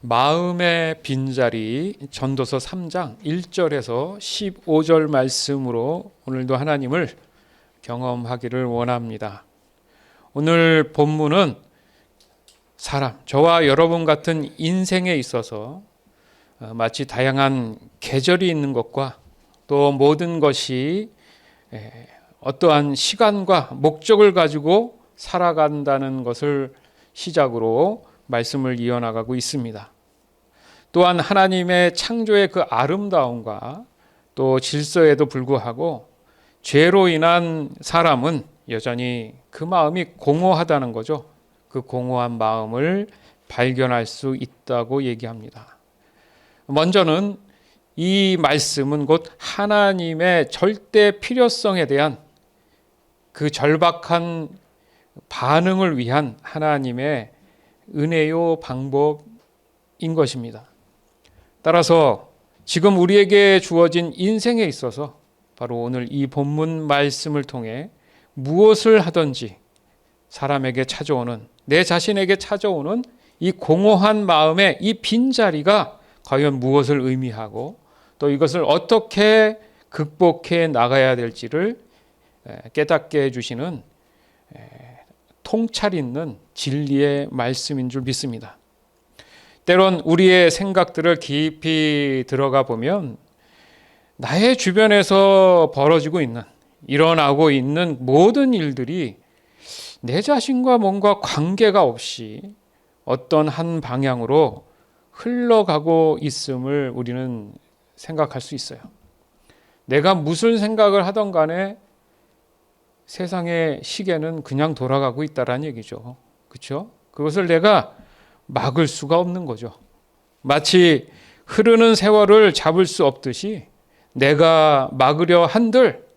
마음의 빈자리 전도서 3장 1절에서 15절 말씀으로 오늘도 하나님을 경험하기를 원합니다. 오늘 본문은 저와 여러분 같은 인생에 있어서 마치 다양한 계절이 있는 것과 또 모든 것이 어떠한 시간과 목적을 가지고 살아간다는 것을 시작으로 말씀을 이어나가고 있습니다. 또한 하나님의 창조의 그 아름다움과 또 질서에도 불구하고 죄로 인한 사람은 여전히 그 마음이 공허하다는 거죠. 그 공허한 마음을 발견할 수 있다고 얘기합니다. 먼저는 이 말씀은 곧 하나님의 절대 필요성에 대한 그 절박한 반응을 위한 하나님의 은혜요 방법인 것입니다. 따라서 지금 우리에게 주어진 인생에 있어서 바로 오늘 이 본문 말씀을 통해 무엇을 하든지 사람에게 찾아오는, 내 자신에게 찾아오는 이 공허한 마음의 이 빈자리가 과연 무엇을 의미하고 또 이것을 어떻게 극복해 나가야 될지를 깨닫게 해주시는 통찰 있는 진리의 말씀인 줄 믿습니다. 때론 우리의 생각들을 깊이 들어가 보면 나의 주변에서 벌어지고 있는, 일어나고 있는 모든 일들이 내 자신과 뭔가 관계가 없이 어떤 한 방향으로 흘러가고 있음을 우리는 생각할 수 있어요. 내가 무슨 생각을 하던 간에 세상의 시계는 그냥 돌아가고 있다라는 얘기죠. 그렇죠? 그것을 내가 막을 수가 없는 거죠. 마치 흐르는 세월을 잡을 수 없듯이 내가 막으려 한들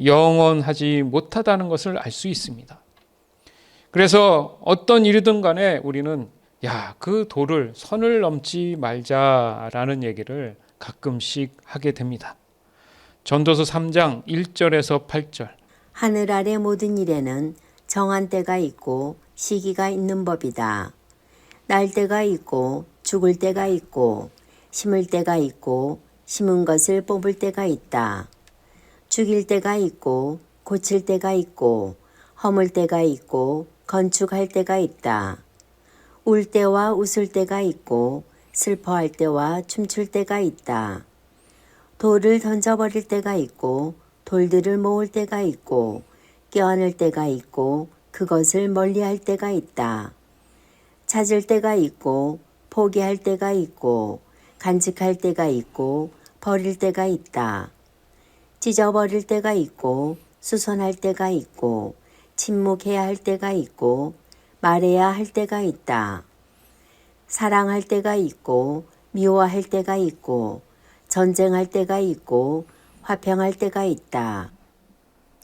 영원하지 못하다는 것을 알 수 있습니다. 그래서 어떤 일이든 간에 우리는 그 돌을 선을 넘지 말자라는 얘기를 가끔씩 하게 됩니다. 전도서 3장 1절에서 8절. 하늘 아래 모든 일에는 정한 때가 있고 시기가 있는 법이다. 날 때가 있고 죽을 때가 있고 심을 때가 있고 심은 것을 뽑을 때가 있다. 죽일 때가 있고 고칠 때가 있고 허물 때가 있고 건축할 때가 있다. 울 때와 웃을 때가 있고 슬퍼할 때와 춤출 때가 있다. 돌을 던져버릴 때가 있고 돌들을 모을 때가 있고 껴안을 때가 있고 그것을 멀리할 때가 있다. 찾을 때가 있고 포기할 때가 있고 간직할 때가 있고 버릴 때가 있다. 찢어버릴 때가 있고 수선할 때가 있고 침묵해야 할 때가 있고 말해야 할 때가 있다. 사랑할 때가 있고 미워할 때가 있고 전쟁할 때가 있고 화평할 때가 있다.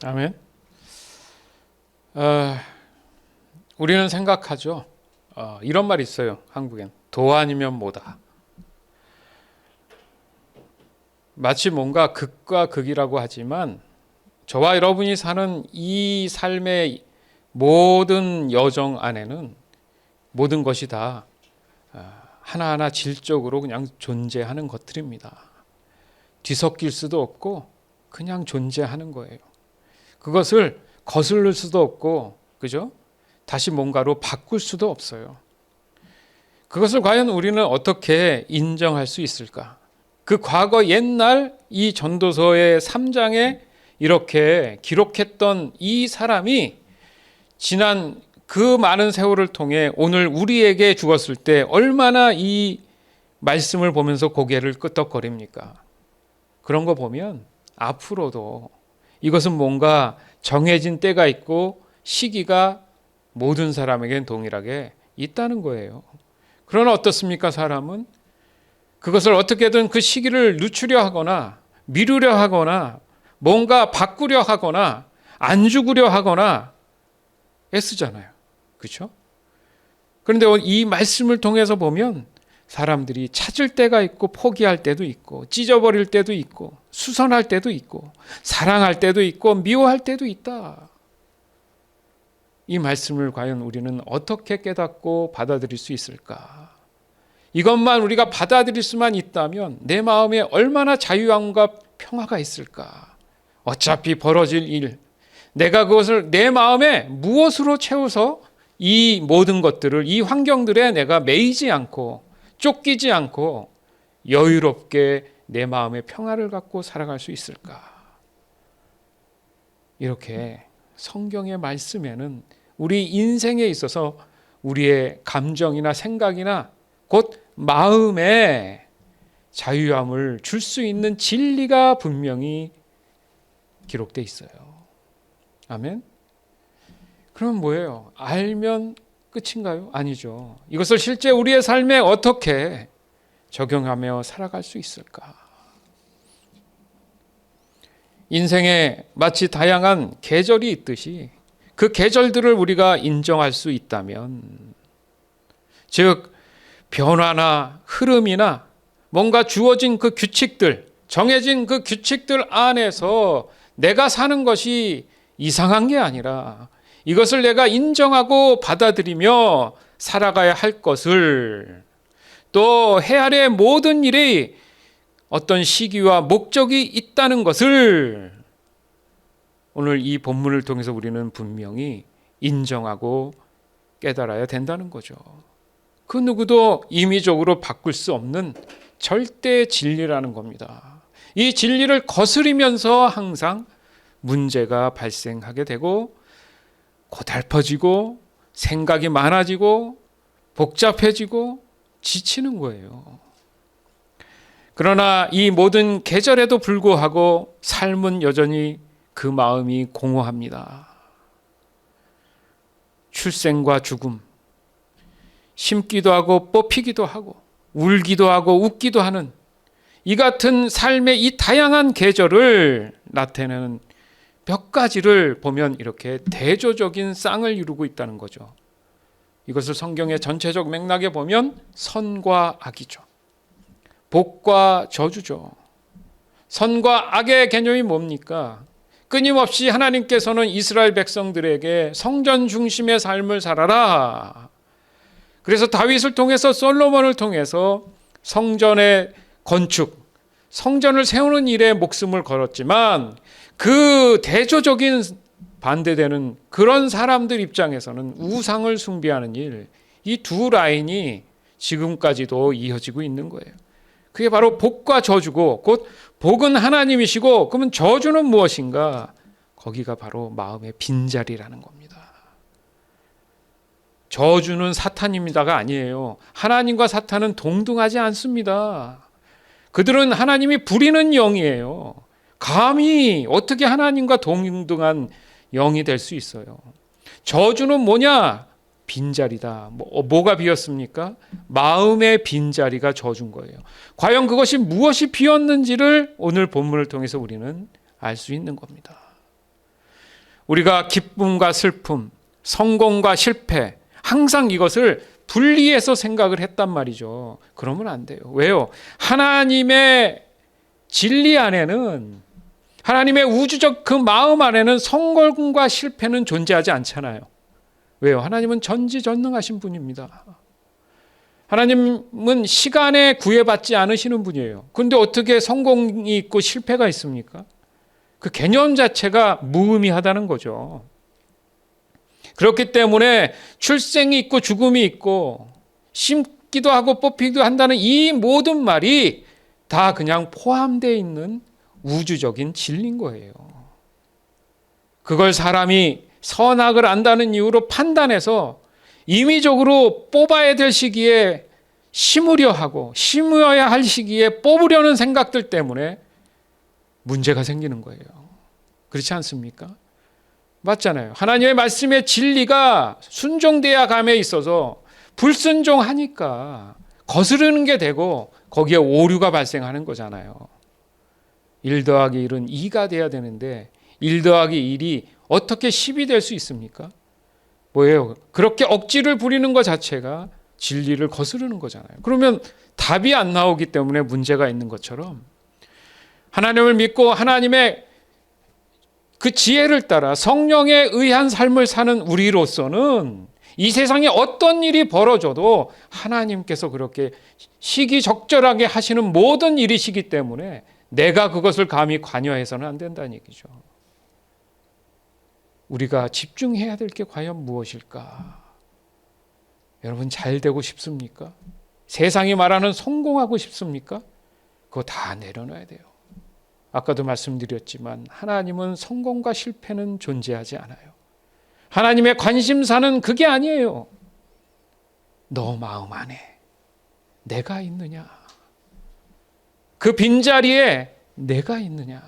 아멘. 우리는 생각하죠. 이런 말이 있어요. 한국엔. 도 아니면 뭐다. 마치 뭔가 극과 극이라고 하지만 저와 여러분이 사는 이 삶의 모든 여정 안에는 모든 것이 다 하나하나 질적으로 그냥 존재하는 것들입니다. 뒤섞일 수도 없고 그냥 존재하는 거예요. 그것을 거슬릴 수도 없고, 그죠? 다시 뭔가로 바꿀 수도 없어요. 그것을 과연 우리는 어떻게 인정할 수 있을까? 그 과거 옛날 이 전도서의 3장에 이렇게 기록했던 이 사람이 지난 그 많은 세월을 통해 오늘 우리에게 주었을 때 얼마나 이 말씀을 보면서 고개를 끄덕거립니까? 그런 거 보면 앞으로도 이것은 뭔가 정해진 때가 있고 시기가 모든 사람에겐 동일하게 있다는 거예요. 그러나 어떻습니까? 사람은 그것을 어떻게든 그 시기를 늦추려 하거나 미루려 하거나 뭔가 바꾸려 하거나 안 죽으려 하거나 애쓰잖아요. 그렇죠? 그런데 이 말씀을 통해서 보면 사람들이 찾을 때가 있고 포기할 때도 있고 찢어버릴 때도 있고 수선할 때도 있고 사랑할 때도 있고 미워할 때도 있다. 이 말씀을 과연 우리는 어떻게 깨닫고 받아들일 수 있을까? 이것만 우리가 받아들일 수만 있다면 내 마음에 얼마나 자유함과 평화가 있을까. 어차피 벌어질 일, 내가 그것을 내 마음에 무엇으로 채워서 이 모든 것들을, 이 환경들에 내가 매이지 않고 쫓기지 않고 여유롭게 내 마음의 평화를 갖고 살아갈 수 있을까. 이렇게 성경의 말씀에는 우리 인생에 있어서 우리의 감정이나 생각이나 곧 마음에 자유함을 줄 수 있는 진리가 분명히 기록되어 있어요. 아멘. 그럼 뭐예요? 알면 끝인가요? 아니죠. 이것을 실제 우리의 삶에 어떻게 적용하며 살아갈 수 있을까? 인생에 마치 다양한 계절이 있듯이 그 계절들을 우리가 인정할 수 있다면, 즉 변화나 흐름이나 뭔가 주어진 그 규칙들, 정해진 그 규칙들 안에서 내가 사는 것이 이상한 게 아니라 이것을 내가 인정하고 받아들이며 살아가야 할 것을, 또 해야 할 모든 일이 어떤 시기와 목적이 있다는 것을 오늘 이 본문을 통해서 우리는 분명히 인정하고 깨달아야 된다는 거죠. 그 누구도 임의적으로 바꿀 수 없는 절대 진리라는 겁니다. 이 진리를 거스리면서 항상 문제가 발생하게 되고 고달퍼지고 생각이 많아지고 복잡해지고 지치는 거예요. 그러나 이 모든 계절에도 불구하고 삶은 여전히 그 마음이 공허합니다. 출생과 죽음, 심기도 하고 뽑히기도 하고 울기도 하고 웃기도 하는 이 같은 삶의 이 다양한 계절을 나타내는 몇 가지를 보면 이렇게 대조적인 쌍을 이루고 있다는 거죠. 이것을 성경의 전체적 맥락에 보면 선과 악이죠. 복과 저주죠. 선과 악의 개념이 뭡니까? 끊임없이 하나님께서는 이스라엘 백성들에게 성전 중심의 삶을 살아라. 그래서 다윗을 통해서 솔로몬을 통해서 성전의 건축, 성전을 세우는 일에 목숨을 걸었지만 그 대조적인 반대되는 그런 사람들 입장에서는 우상을 숭배하는 일, 이 두 라인이 지금까지도 이어지고 있는 거예요. 그게 바로 복과 저주고, 곧 복은 하나님이시고 그러면 저주는 무엇인가? 거기가 바로 마음의 빈자리라는 겁니다. 저주는 사탄입니다가 아니에요. 하나님과 사탄은 동등하지 않습니다. 그들은 하나님이 부리는 영이에요. 감히 어떻게 하나님과 동등한 영이 될 수 있어요? 저주는 뭐냐? 빈자리다. 뭐가 비었습니까? 마음의 빈자리가 저준 거예요. 과연 그것이 무엇이 비었는지를 오늘 본문을 통해서 우리는 알 수 있는 겁니다. 우리가 기쁨과 슬픔, 성공과 실패, 항상 이것을 분리해서 생각을 했단 말이죠. 그러면 안 돼요. 왜요? 하나님의 진리 안에는, 하나님의 우주적 그 마음 안에는 성공과 실패는 존재하지 않잖아요. 왜요? 하나님은 전지전능하신 분입니다. 하나님은 시간에 구애받지 않으시는 분이에요. 그런데 어떻게 성공이 있고 실패가 있습니까? 그 개념 자체가 무의미하다는 거죠. 그렇기 때문에 출생이 있고 죽음이 있고 심기도 하고 뽑히기도 한다는 이 모든 말이 다 그냥 포함되어 있는 우주적인 진리인 거예요. 그걸 사람이 선악을 안다는 이유로 판단해서 임의적으로 뽑아야 될 시기에 심으려 하고 심어야 할 시기에 뽑으려는 생각들 때문에 문제가 생기는 거예요. 그렇지 않습니까? 맞잖아요. 하나님의 말씀의 진리가 순종돼야 감에 있어서 불순종하니까 거스르는 게 되고 거기에 오류가 발생하는 거잖아요. 1 더하기 1은 2가 돼야 되는데 1 더하기 1이 어떻게 10이 될 수 있습니까? 뭐예요? 그렇게 억지를 부리는 것 자체가 진리를 거스르는 거잖아요. 그러면 답이 안 나오기 때문에 문제가 있는 것처럼 하나님을 믿고 하나님의 그 지혜를 따라 성령에 의한 삶을 사는 우리로서는 이 세상에 어떤 일이 벌어져도 하나님께서 그렇게 시기적절하게 하시는 모든 일이시기 때문에 내가 그것을 감히 관여해서는 안 된다는 얘기죠. 우리가 집중해야 될 게 과연 무엇일까? 여러분, 잘 되고 싶습니까? 세상이 말하는 성공하고 싶습니까? 그거 다 내려놔야 돼요. 아까도 말씀드렸지만 하나님은 성공과 실패는 존재하지 않아요. 하나님의 관심사는 그게 아니에요. 너 마음 안에 내가 있느냐? 그 빈자리에 내가 있느냐?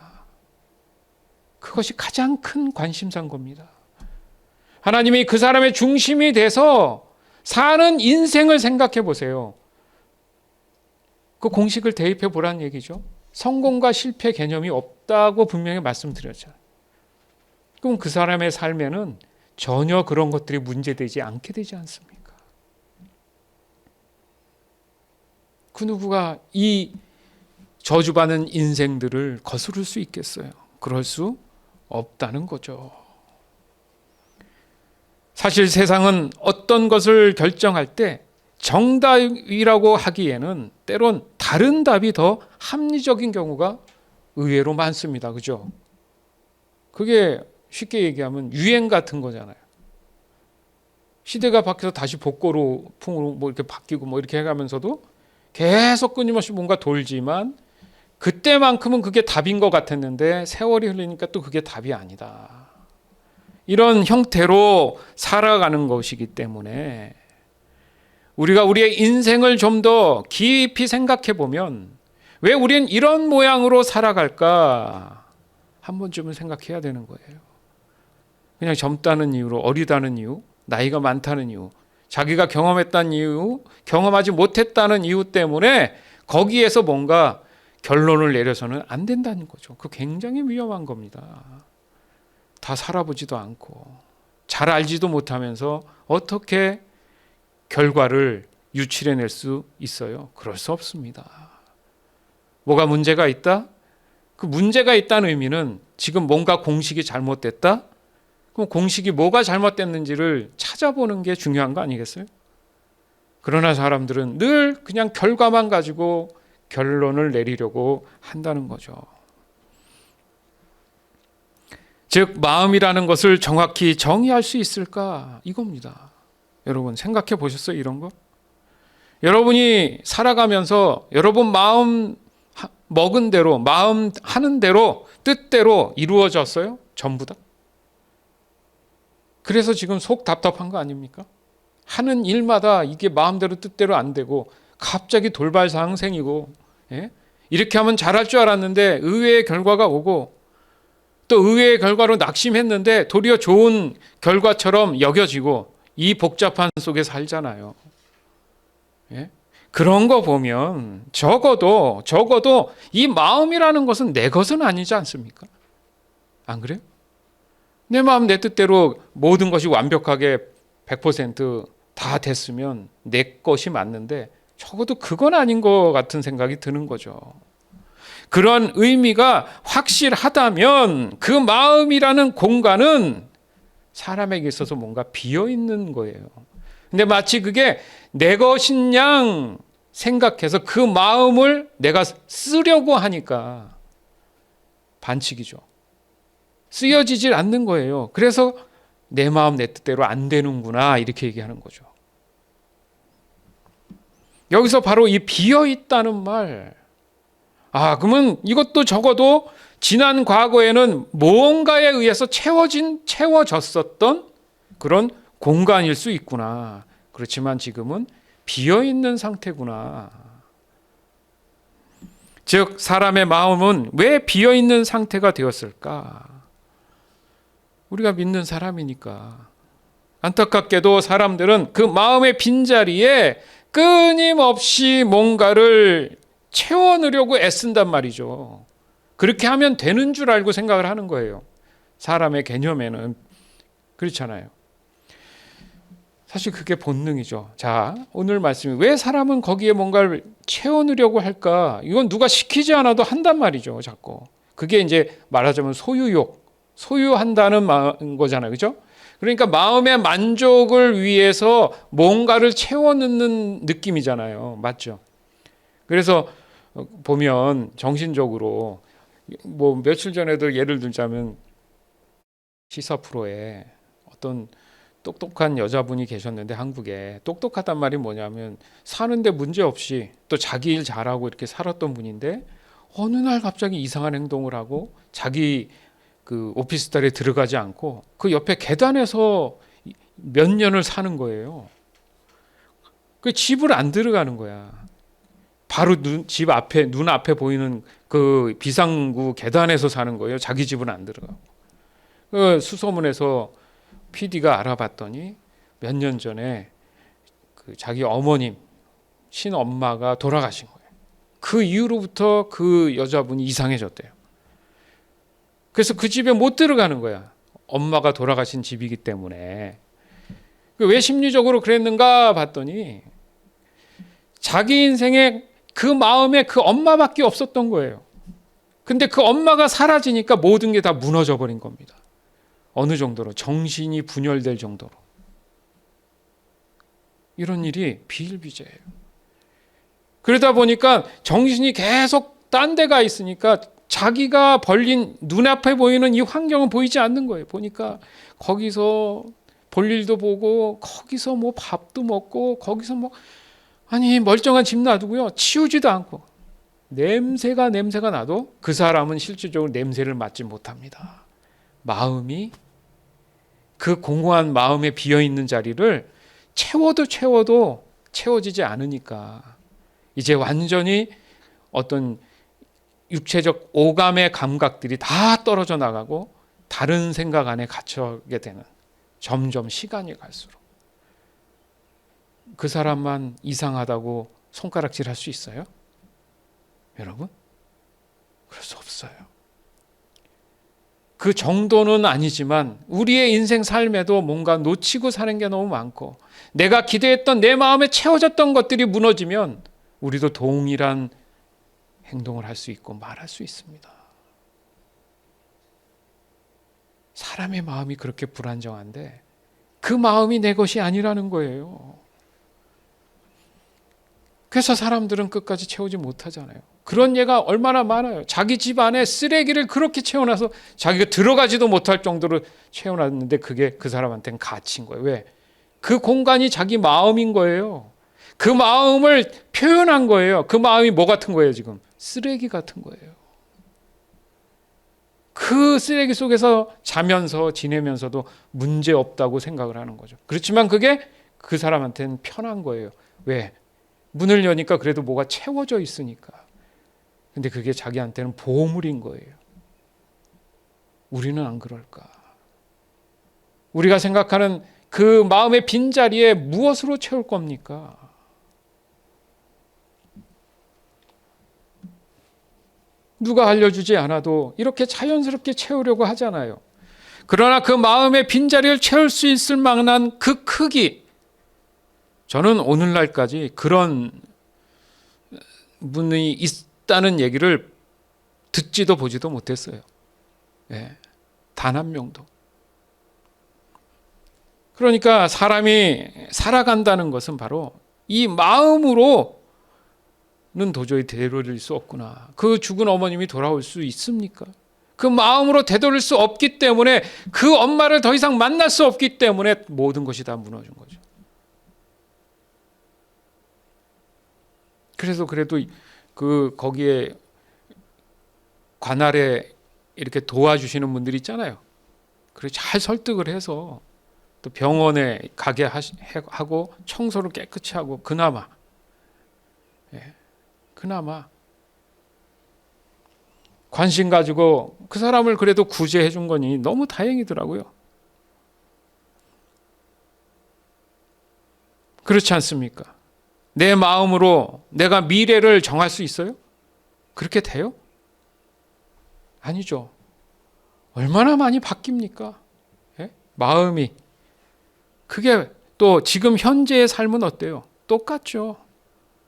그것이 가장 큰 관심사인 겁니다. 하나님이 그 사람의 중심이 돼서 사는 인생을 생각해 보세요. 그 공식을 대입해 보라는 얘기죠. 성공과 실패 개념이 없다고 분명히 말씀드렸잖아요. 그럼 그 사람의 삶에는 전혀 그런 것들이 문제되지 않게 되지 않습니까? 그 누구가 이 저주받는 인생들을 거스를 수 있겠어요? 그럴 수 없다는 거죠. 사실 세상은 어떤 것을 결정할 때 정답이라고 하기에는 때론 다른 답이 더 합리적인 경우가 의외로 많습니다. 그죠? 그게 쉽게 얘기하면 유행 같은 거잖아요. 시대가 바뀌어서 다시 복고로 풍으로 뭐 이렇게 바뀌고 뭐 이렇게 해가면서도 계속 끊임없이 뭔가 돌지만 그때만큼은 그게 답인 것 같았는데 세월이 흘리니까 또 그게 답이 아니다. 이런 형태로 살아가는 것이기 때문에 우리가 우리의 인생을 좀 더 깊이 생각해 보면 왜 우리는 이런 모양으로 살아갈까 한 번쯤은 생각해야 되는 거예요. 그냥 젊다는 이유로, 어리다는 이유, 나이가 많다는 이유, 자기가 경험했다는 이유, 경험하지 못했다는 이유 때문에 거기에서 뭔가 결론을 내려서는 안 된다는 거죠. 그거 굉장히 위험한 겁니다. 다 살아보지도 않고 잘 알지도 못하면서 어떻게 결과를 유출해낼 수 있어요? 그럴 수 없습니다. 뭐가 문제가 있다? 그 문제가 있다는 의미는 지금 뭔가 공식이 잘못됐다? 그럼 공식이 뭐가 잘못됐는지를 찾아보는 게 중요한 거 아니겠어요? 그러나 사람들은 늘 그냥 결과만 가지고 결론을 내리려고 한다는 거죠. 즉 마음이라는 것을 정확히 정의할 수 있을까? 이겁니다. 여러분 생각해 보셨어요? 이런 거? 여러분이 살아가면서 여러분 마음 먹은 대로, 마음 하는 대로, 뜻대로 이루어졌어요? 전부 다? 그래서 지금 속 답답한 거 아닙니까? 하는 일마다 이게 마음대로 뜻대로 안 되고 갑자기 돌발사항 생기고, 예? 이렇게 하면 잘할 줄 알았는데 의외의 결과가 오고 또 의외의 결과로 낙심했는데 도리어 좋은 결과처럼 여겨지고 이 복잡한 속에 살잖아요. 예? 그런 거 보면 적어도 이 마음이라는 것은 내 것은 아니지 않습니까? 안 그래요? 내 마음 내 뜻대로 모든 것이 완벽하게 100% 됐으면 내 것이 맞는데 적어도 그건 아닌 것 같은 생각이 드는 거죠. 그런 의미가 확실하다면 그 마음이라는 공간은 사람에게 있어서 뭔가 비어있는 거예요. 근데 마치 그게 내 것인 양 생각해서 그 마음을 내가 쓰려고 하니까 반칙이죠. 쓰여지질 않는 거예요. 그래서 내 마음 내 뜻대로 안 되는구나 이렇게 얘기하는 거죠. 여기서 바로 이 비어있다는 말, 그러면 이것도 적어도 지난 과거에는 무언가에 의해서 채워졌었던 그런 공간일 수 있구나. 그렇지만 지금은 비어있는 상태구나. 즉 사람의 마음은 왜 비어있는 상태가 되었을까? 우리가 믿는 사람이니까. 안타깝게도 사람들은 그 마음의 빈자리에 끊임없이 뭔가를 채워넣으려고 애쓴단 말이죠. 그렇게 하면 되는 줄 알고 생각을 하는 거예요. 사람의 개념에는 그렇잖아요. 사실 그게 본능이죠. 자, 오늘 말씀이 왜 사람은 거기에 뭔가를 채워넣으려고 할까? 이건 누가 시키지 않아도 한단 말이죠. 자꾸. 그게 이제 말하자면 소유욕, 소유한다는 거잖아요. 그죠? 그러니까 마음의 만족을 위해서 뭔가를 채워 넣는 느낌이잖아요. 맞죠? 그래서 보면 정신적으로 뭐 며칠 전에도 예를 들자면 시사 프로에 어떤 똑똑한 여자분이 계셨는데, 한국에 똑똑하단 말이 뭐냐면 사는데 문제 없이 또 자기 일 잘하고 이렇게 살았던 분인데, 어느 날 갑자기 이상한 행동을 하고 자기 그 오피스텔에 들어가지 않고 그 옆에 계단에서 몇 년을 사는 거예요. 그 집을 안 들어가는 거야. 바로 집 앞에, 눈 앞에 보이는 그 비상구 계단에서 사는 거예요. 자기 집은 안 들어가고. 그 수소문에서 PD가 알아봤더니 몇 년 전에 그 자기 어머님, 친엄마가 돌아가신 거예요. 그 이후로부터 그 여자분이 이상해졌대요. 그래서 그 집에 못 들어가는 거야. 엄마가 돌아가신 집이기 때문에. 왜 심리적으로 그랬는가 봤더니 자기 인생에 그 마음에 그 엄마밖에 없었던 거예요. 근데 그 엄마가 사라지니까 모든 게 다 무너져 버린 겁니다. 어느 정도로? 정신이 분열될 정도로. 이런 일이 비일비재해요. 그러다 보니까 정신이 계속 딴 데가 있으니까 자기가 벌린 눈앞에 보이는 이 환경은 보이지 않는 거예요. 보니까 거기서 볼일도 보고 거기서 뭐 밥도 먹고 거기서 뭐 아니 멀쩡한 집 놔두고요. 치우지도 않고 냄새가 나도 그 사람은 실질적으로 냄새를 맡지 못합니다. 마음이 그 공허한 마음에 비어있는 자리를 채워도 채워지지 않으니까 이제 완전히 어떤 육체적 오감의 감각들이 다 떨어져 나가고 다른 생각 안에 갇혀게 되는, 점점 시간이 갈수록. 그 사람만 이상하다고 손가락질 할 수 있어요? 여러분? 그럴 수 없어요. 그 정도는 아니지만 우리의 인생 삶에도 뭔가 놓치고 사는 게 너무 많고, 내가 기대했던 내 마음에 채워졌던 것들이 무너지면 우리도 동일한 행동을 할 수 있고 말할 수 있습니다. 사람의 마음이 그렇게 불안정한데 그 마음이 내 것이 아니라는 거예요. 그래서 사람들은 끝까지 채우지 못하잖아요. 그런 예가 얼마나 많아요. 자기 집 안에 쓰레기를 그렇게 채워놔서 자기가 들어가지도 못할 정도로 채워놨는데 그게 그 사람한테는 가치인 거예요. 왜? 그 공간이 자기 마음인 거예요. 그 마음을 표현한 거예요. 그 마음이 뭐 같은 거예요, 지금? 쓰레기 같은 거예요. 그 쓰레기 속에서 자면서 지내면서도 문제 없다고 생각을 하는 거죠. 그렇지만 그게 그 사람한테는 편한 거예요. 왜? 문을 여니까 그래도 뭐가 채워져 있으니까. 근데 그게 자기한테는 보물인 거예요. 우리는 안 그럴까? 우리가 생각하는 그 마음의 빈자리에 무엇으로 채울 겁니까? 누가 알려주지 않아도 이렇게 자연스럽게 채우려고 하잖아요. 그러나 그 마음의 빈자리를 채울 수 있을 만한 그 크기, 저는 오늘날까지 그런 분이 있다는 얘기를 듣지도 보지도 못했어요. 네, 단 한 명도. 그러니까 사람이 살아간다는 것은 바로 이 마음으로는 도저히 되돌릴 수 없구나. 그 죽은 어머님이 돌아올 수 있습니까? 그 마음으로 되돌릴 수 없기 때문에, 그 엄마를 더 이상 만날 수 없기 때문에 모든 것이 다 무너진 거죠. 그래서 그래도 거기에 관할에 이렇게 도와주시는 분들이 있잖아요. 그래서 잘 설득을 해서 또 병원에 가게 하고 청소를 깨끗이 하고 그나마 관심 가지고 그 사람을 그래도 구제해 준 거니 너무 다행이더라고요. 그렇지 않습니까? 내 마음으로 내가 미래를 정할 수 있어요? 그렇게 돼요? 아니죠. 얼마나 많이 바뀝니까? 예? 마음이. 그게 또 지금 현재의 삶은 어때요? 똑같죠.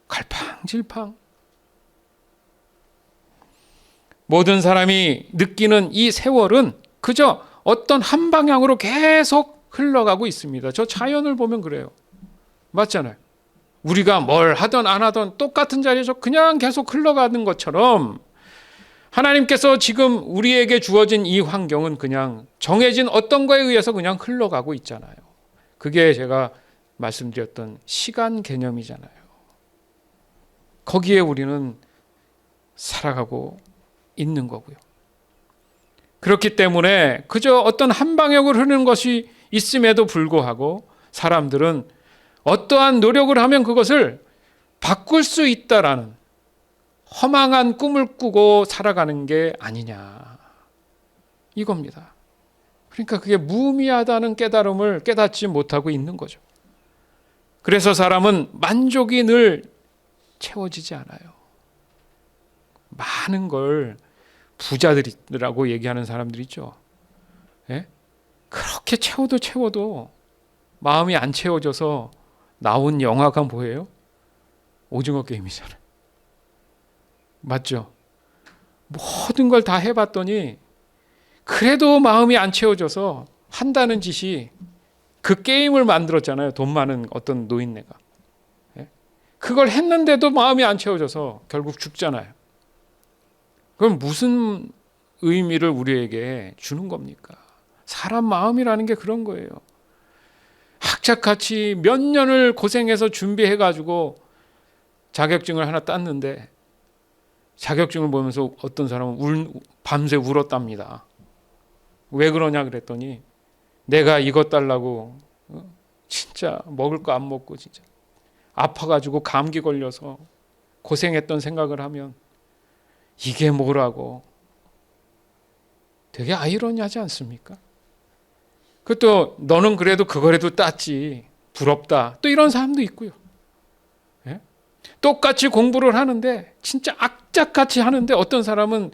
갈팡질팡. 모든 사람이 느끼는 이 세월은 그저 어떤 한 방향으로 계속 흘러가고 있습니다. 저 자연을 보면 그래요. 맞잖아요. 우리가 뭘 하든 안 하든 똑같은 자리에서 그냥 계속 흘러가는 것처럼 하나님께서 지금 우리에게 주어진 이 환경은 그냥 정해진 어떤 거에 의해서 그냥 흘러가고 있잖아요. 그게 제가 말씀드렸던 시간 개념이잖아요. 거기에 우리는 살아가고 있는 거고요. 그렇기 때문에 그저 어떤 한 방향으로 흐르는 것이 있음에도 불구하고 사람들은 어떠한 노력을 하면 그것을 바꿀 수 있다라는 허망한 꿈을 꾸고 살아가는 게 아니냐 이겁니다. 그러니까 그게 무의미하다는 깨달음을 깨닫지 못하고 있는 거죠. 그래서 사람은 만족이 늘 채워지지 않아요. 많은 걸 부자들이라고 얘기하는 사람들 있죠. 예? 그렇게 채워도 마음이 안 채워져서 나온 영화가 뭐예요? 오징어 게임이잖아요. 맞죠? 모든 걸 다 해봤더니 그래도 마음이 안 채워져서 한다는 짓이 그 게임을 만들었잖아요. 돈 많은 어떤 노인네가. 예? 그걸 했는데도 마음이 안 채워져서 결국 죽잖아요. 그럼 무슨 의미를 우리에게 주는 겁니까? 사람 마음이라는 게 그런 거예요. 학자같이 몇 년을 고생해서 준비해가지고 자격증을 하나 땄는데 자격증을 보면서 어떤 사람은 밤새 울었답니다. 왜 그러냐 그랬더니 내가 이것 달라고 진짜 먹을 거 안 먹고 진짜 아파가지고 감기 걸려서 고생했던 생각을 하면 이게 뭐라고 되게 아이러니하지 않습니까? 그것도 너는 그래도 그거라도 땄지 부럽다 또 이런 사람도 있고요. 예? 똑같이 공부를 하는데 진짜 악착같이 하는데 어떤 사람은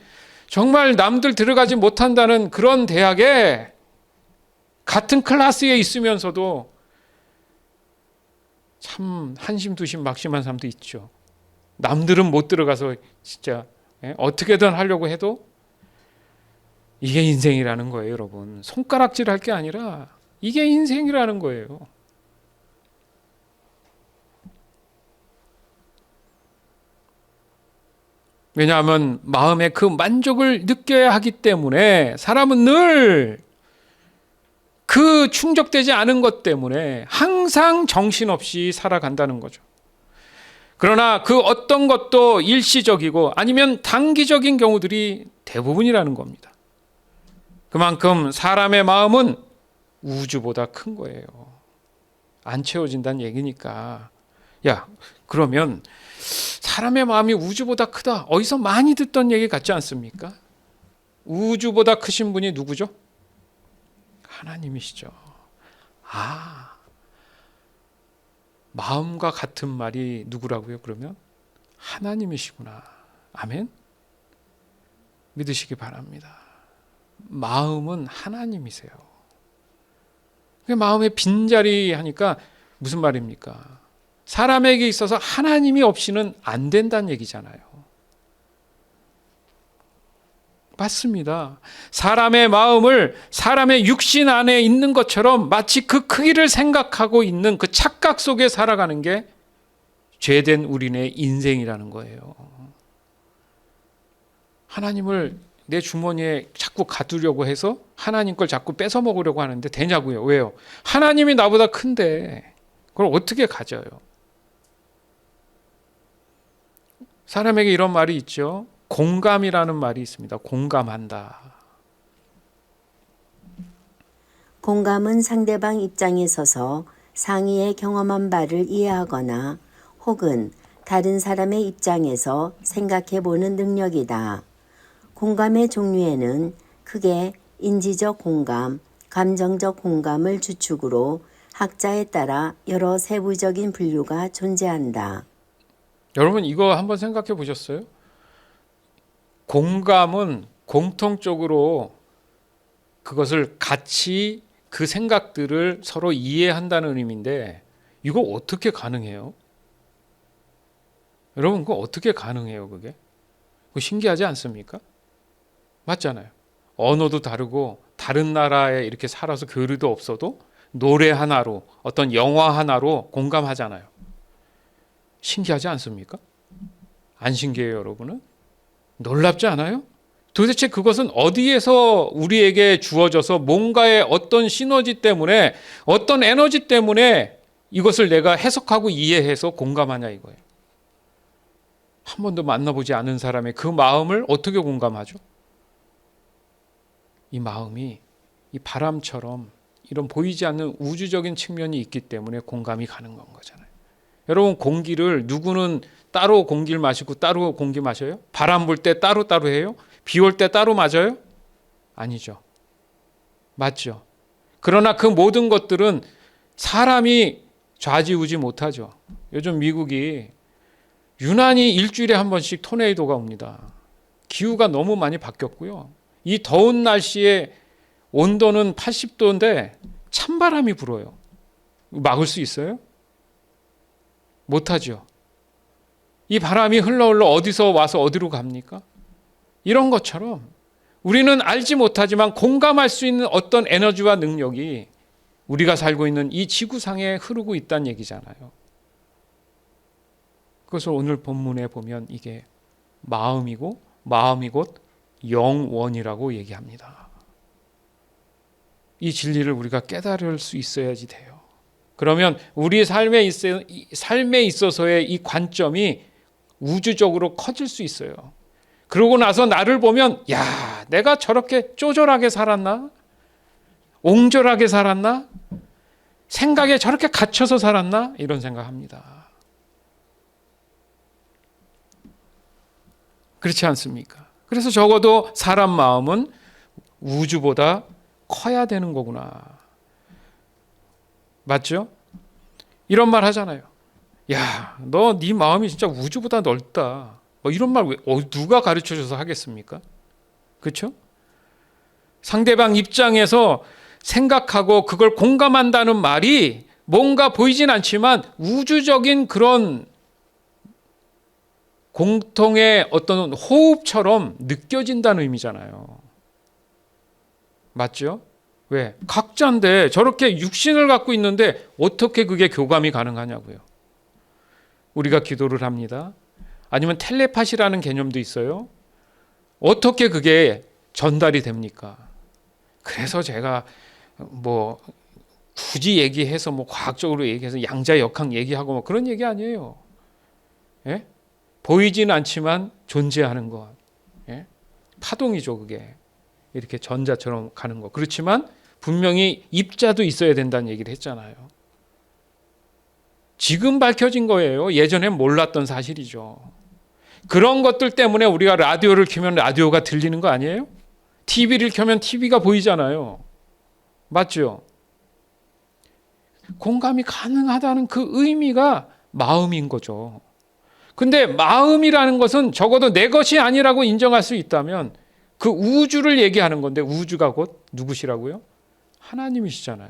정말 남들 들어가지 못한다는 그런 대학에 같은 클래스에 있으면서도 참 한심두심 막심한 사람도 있죠. 남들은 못 들어가서 진짜 어떻게든 하려고 해도 이게 인생이라는 거예요, 여러분. 손가락질할 게 아니라 이게 인생이라는 거예요. 왜냐하면 마음에 그 만족을 느껴야 하기 때문에 사람은 늘 그 충족되지 않은 것 때문에 항상 정신없이 살아간다는 거죠. 그러나 그 어떤 것도 일시적이고 아니면 단기적인 경우들이 대부분이라는 겁니다. 그만큼 사람의 마음은 우주보다 큰 거예요. 안 채워진다는 얘기니까. 야, 그러면 사람의 마음이 우주보다 크다. 어디서 많이 듣던 얘기 같지 않습니까? 우주보다 크신 분이 누구죠? 하나님이시죠. 아, 마음과 같은 말이 누구라고요? 그러면 하나님이시구나. 아멘. 믿으시기 바랍니다. 마음은 하나님이세요. 마음의 빈자리 하니까 무슨 말입니까? 사람에게 있어서 하나님이 없이는 안 된다는 얘기잖아요. 맞습니다. 사람의 마음을 사람의 육신 안에 있는 것처럼 마치 그 크기를 생각하고 있는 그 착각 속에 살아가는 게 죄된 우리네 인생이라는 거예요. 하나님을 내 주머니에 자꾸 가두려고 해서 하나님 걸 자꾸 뺏어 먹으려고 하는데 되냐고요. 왜요? 하나님이 나보다 큰데 그걸 어떻게 가져요? 사람에게 이런 말이 있죠. 공감이라는 말이 있습니다. 공감한다. 공감은 상대방 입장에 서서 상의의 경험한 바를 이해하거나 혹은 다른 사람의 입장에서 생각해보는 능력이다. 공감의 종류에는 크게 인지적 공감, 감정적 공감을 주축으로 학자에 따라 여러 세부적인 분류가 존재한다. 여러분 이거 한번 생각해 보셨어요? 공감은 공통적으로 그것을 같이 그 생각들을 서로 이해한다는 의미인데 이거 어떻게 가능해요? 여러분 그거 어떻게 가능해요 그게? 그거 신기하지 않습니까? 맞잖아요. 언어도 다르고 다른 나라에 이렇게 살아서 교류도 없어도 노래 하나로, 어떤 영화 하나로 공감하잖아요. 신기하지 않습니까? 안 신기해요, 여러분은? 놀랍지 않아요? 도대체 그것은 어디에서 우리에게 주어져서 뭔가의 어떤 시너지 때문에, 어떤 에너지 때문에 이것을 내가 해석하고 이해해서 공감하냐 이거예요. 한 번도 만나보지 않은 사람의 그 마음을 어떻게 공감하죠? 이 마음이 이 바람처럼 이런 보이지 않는 우주적인 측면이 있기 때문에 공감이 가는 건 거잖아요. 여러분, 공기를 누구는 따로 공기를 마시고 따로 공기 마셔요? 바람 불 때 따로 해요? 비 올 때 따로 맞아요? 아니죠. 맞죠. 그러나 그 모든 것들은 사람이 좌지우지 못하죠. 요즘 미국이 유난히 일주일에 한 번씩 토네이도가 옵니다. 기후가 너무 많이 바뀌었고요. 이 더운 날씨에 온도는 80도인데 찬바람이 불어요. 막을 수 있어요? 못하죠. 이 바람이 흘러 어디서 와서 어디로 갑니까? 이런 것처럼 우리는 알지 못하지만 공감할 수 있는 어떤 에너지와 능력이 우리가 살고 있는 이 지구상에 흐르고 있다는 얘기잖아요. 그것을 오늘 본문에 보면 이게 마음이고 마음이 곧 영원이라고 얘기합니다. 이 진리를 우리가 깨달을 수 있어야지 돼요. 그러면 우리 삶에 있어서의 이 관점이 우주적으로 커질 수 있어요. 그러고 나서 나를 보면, 야, 내가 저렇게 쪼절하게 살았나? 옹졸하게 살았나? 생각에 저렇게 갇혀서 살았나? 이런 생각합니다. 그렇지 않습니까? 그래서 적어도 사람 마음은 우주보다 커야 되는 거구나. 맞죠? 이런 말 하잖아요. 야, 너 네 마음이 진짜 우주보다 넓다. 뭐 이런 말 누가 가르쳐줘서 하겠습니까? 그렇죠? 상대방 입장에서 생각하고 그걸 공감한다는 말이 뭔가 보이진 않지만 우주적인 그런 공통의 어떤 호흡처럼 느껴진다는 의미잖아요. 맞죠? 왜? 각자인데 저렇게 육신을 갖고 있는데 어떻게 그게 교감이 가능하냐고요. 우리가 기도를 합니다. 아니면 텔레파시라는 개념도 있어요. 어떻게 그게 전달이 됩니까? 그래서 제가 뭐 굳이 얘기해서 뭐 과학적으로 얘기해서 양자역학 얘기하고 뭐 그런 얘기 아니에요. 예? 보이지는 않지만 존재하는 것. 예? 파동이죠, 그게. 이렇게 전자처럼 가는 거. 그렇지만 분명히 입자도 있어야 된다는 얘기를 했잖아요. 지금 밝혀진 거예요. 예전엔 몰랐던 사실이죠. 그런 것들 때문에 우리가 라디오를 켜면 라디오가 들리는 거 아니에요? TV를 켜면 TV가 보이잖아요. 맞죠? 공감이 가능하다는 그 의미가 마음인 거죠. 근데 마음이라는 것은 적어도 내 것이 아니라고 인정할 수 있다면 그 우주를 얘기하는 건데 우주가 곧 누구시라고요? 하나님이시잖아요.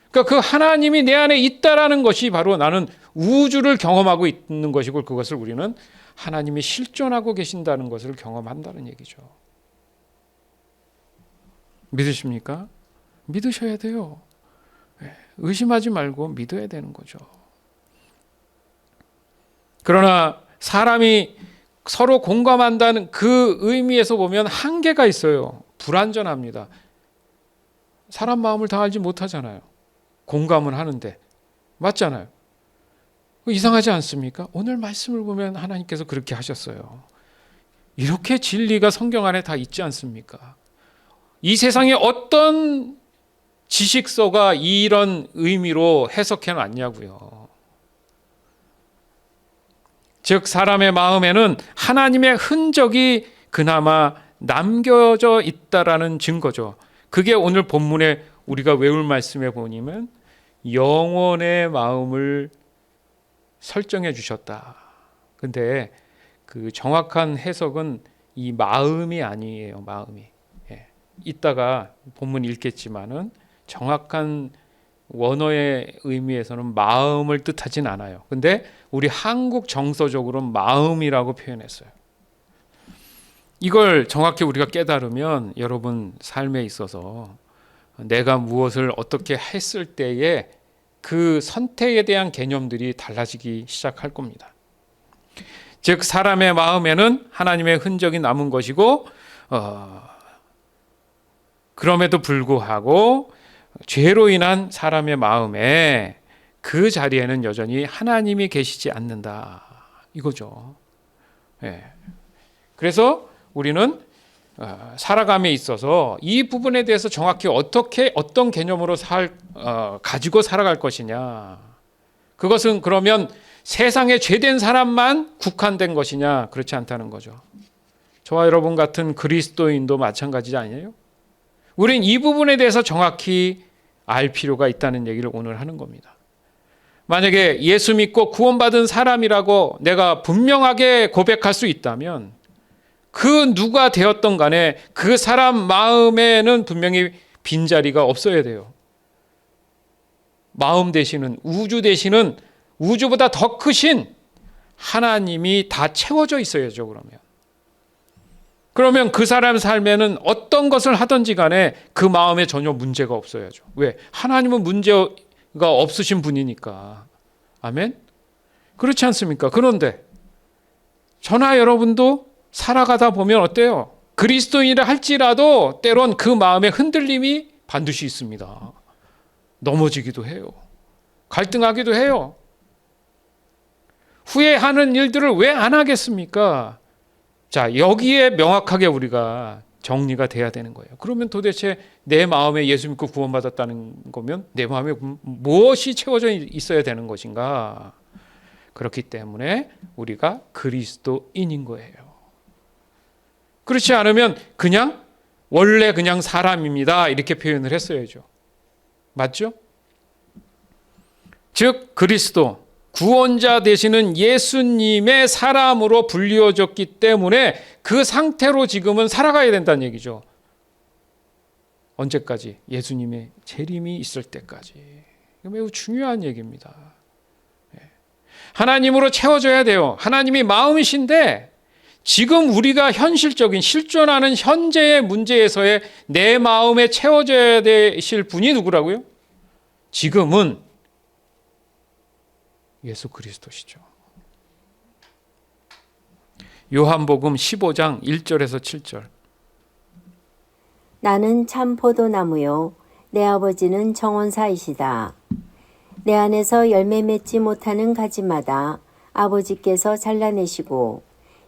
그러니까 그 하나님이 내 안에 있다라는 것이 바로 나는 우주를 경험하고 있는 것이고 그것을 우리는 하나님이 실존하고 계신다는 것을 경험한다는 얘기죠. 믿으십니까? 믿으셔야 돼요. 의심하지 말고 믿어야 되는 거죠. 그러나 사람이 서로 공감한다는 그 의미에서 보면 한계가 있어요. 불완전합니다. 사람 마음을 다 알지 못하잖아요. 공감은 하는데. 맞잖아요. 이상하지 않습니까? 오늘 말씀을 보면 하나님께서 그렇게 하셨어요. 이렇게 진리가 성경 안에 다 있지 않습니까? 이 세상에 어떤 지식서가 이런 의미로 해석해 놨냐고요. 즉 사람의 마음에는 하나님의 흔적이 그나마 남겨져 있다라는 증거죠. 그게 오늘 본문에 우리가 외울 말씀에 보면 영원의 마음을 설정해 주셨다. 근데 그 정확한 해석은 이 마음이 아니에요. 마음이. 예. 이따가 본문 읽겠지만은 정확한 원어의 의미에서는 마음을 뜻하진 않아요. 근데 우리 한국 정서적으로는 마음이라고 표현했어요. 이걸 정확히 우리가 깨달으면 여러분 삶에 있어서 내가 무엇을 어떻게 했을 때에 그 선택에 대한 개념들이 달라지기 시작할 겁니다. 즉 사람의 마음에는 하나님의 흔적이 남은 것이고 그럼에도 불구하고 죄로 인한 사람의 마음에 그 자리에는 여전히 하나님이 계시지 않는다 이거죠. 예. 그래서 우리는 살아감에 있어서 이 부분에 대해서 정확히 어떤 개념으로 가지고 살아갈 것이냐, 그것은 그러면 세상에 죄된 사람만 국한된 것이냐, 그렇지 않다는 거죠. 저와 여러분 같은 그리스도인도 마찬가지 아니에요? 우린 이 부분에 대해서 정확히 알 필요가 있다는 얘기를 오늘 하는 겁니다. 만약에 예수 믿고 구원받은 사람이라고 내가 분명하게 고백할 수 있다면 그 누가 되었던 간에 그 사람 마음에는 분명히 빈자리가 없어야 돼요. 마음 되시는, 우주 되시는, 우주보다 더 크신 하나님이 다 채워져 있어야죠. 그러면 그 사람 삶에는 어떤 것을 하든지 간에 그 마음에 전혀 문제가 없어야죠. 왜? 하나님은 문제가 없으신 분이니까. 아멘? 그렇지 않습니까? 그런데 저나 여러분도 살아가다 보면 어때요? 그리스도인이라 할지라도 때론 그 마음에 흔들림이 반드시 있습니다. 넘어지기도 해요. 갈등하기도 해요. 후회하는 일들을 왜 안 하겠습니까? 자, 여기에 명확하게 우리가 정리가 돼야 되는 거예요. 그러면 도대체 내 마음에 예수 믿고 구원받았다는 거면 내 마음에 무엇이 채워져 있어야 되는 것인가? 그렇기 때문에 우리가 그리스도인인 거예요. 그렇지 않으면 원래 그냥 사람입니다, 이렇게 표현을 했어야죠. 맞죠? 즉 그리스도, 구원자 되시는 예수님의 사람으로 불리워졌기 때문에 그 상태로 지금은 살아가야 된다는 얘기죠. 언제까지? 예수님의 재림이 있을 때까지. 이거 매우 중요한 얘기입니다. 하나님으로 채워져야 돼요. 하나님이 마음이신데 지금 우리가 현실적인 실존하는 현재의 문제에서의 내 마음에 채워져야 되실 분이 누구라고요? 지금은 예수 그리스도시죠. 요한복음 15장 1절에서 7절. 나는 참 포도나무요 내 아버지는 정원사이시다. 내 안에서 열매 맺지 못하는 가지마다 아버지께서 잘라내시고